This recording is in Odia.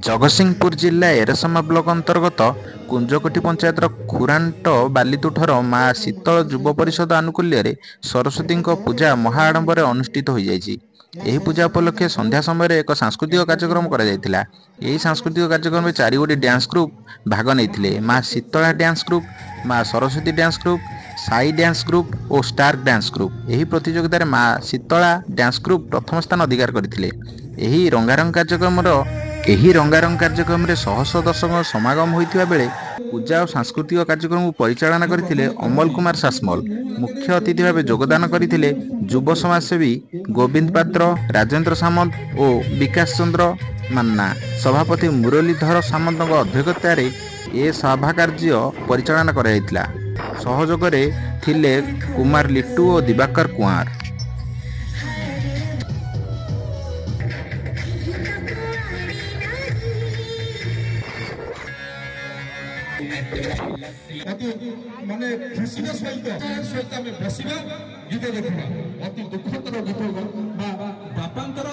ଜଗତସିଂହପୁର ଜିଲ୍ଲା ଏରସମା ବ୍ଲକ ଅନ୍ତର୍ଗତ କୁଞ୍ଜକୋଟି ପଞ୍ଚାୟତର ଖୁରାଣ୍ଟ ବାଲିତୁଠର ମା ଶୀତଳ ଯୁବ ପରିଷଦ ଆନୁକୂଲ୍ୟରେ ସରସ୍ୱତୀଙ୍କ ପୂଜା ମହା ଆଡମ୍ବରରେ ଅନୁଷ୍ଠିତ ହୋଇଯାଇଛି। ଏହି ପୂଜା ଉପଲକ୍ଷେ ସନ୍ଧ୍ୟା ସମୟରେ ଏକ ସାଂସ୍କୃତିକ କାର୍ଯ୍ୟକ୍ରମ କରାଯାଇଥିଲା। ଏହି ସାଂସ୍କୃତିକ କାର୍ଯ୍ୟକ୍ରମରେ 4 ଗୋଟି ଡ୍ୟାନ୍ସ ଗ୍ରୁପ ଭାଗ ନେଇଥିଲେ। ମା Shitala dance group, Maa Saraswati dance group, Sai dance group ଓ ଷ୍ଟାର ଡ୍ୟାନ୍ସ ଗ୍ରୁପ। ଏହି ପ୍ରତିଯୋଗିତାରେ ମା ଶୀତଳା ଡ୍ୟାନ୍ସ ଗ୍ରୁପ ପ୍ରଥମ ସ୍ଥାନ ଅଧିକାର କରିଥିଲେ। ଏହି ରଙ୍ଗାରଙ୍ଗ କାର୍ଯ୍ୟକ୍ରମରେ ଶହ ଶହ ଦର୍ଶକଙ୍କ ସମାଗମ ହୋଇଥିବା ବେଳେ ପୂଜା ଓ ସାଂସ୍କୃତିକ କାର୍ଯ୍ୟକ୍ରମକୁ ପରିଚାଳନା କରିଥିଲେ ଅମଲ କୁମାର ସାସମଲ। ମୁଖ୍ୟ ଅତିଥି ଭାବେ ଯୋଗଦାନ କରିଥିଲେ ଯୁବ ସମାଜସେବୀ ଗୋବିନ୍ଦ ପାତ୍ର, ରାଜେନ୍ଦ୍ର ସାମନ୍ତ ଓ ବିକାଶ ଚନ୍ଦ୍ର ମାନ୍ନା। ସଭାପତି ମୁରଲୀଧର ସାମନ୍ତଙ୍କ ଅଧ୍ୟକ୍ଷତାରେ ଏ ସଭା କାର୍ଯ୍ୟ ପରିଚାଳନା କରାଯାଇଥିଲା। ସହଯୋଗରେ ଥିଲେ କୁମାର ଲିଟୁ ଓ ଦିବାକର କୁଆଁର। ମାନେ ଖୁସିର ସହିତ ଆମେ ବସିବା, ଗୀତ ଦେଖିବା। ଅତି ଦୁଃଖତର ଗୀତ ବାପାଙ୍କର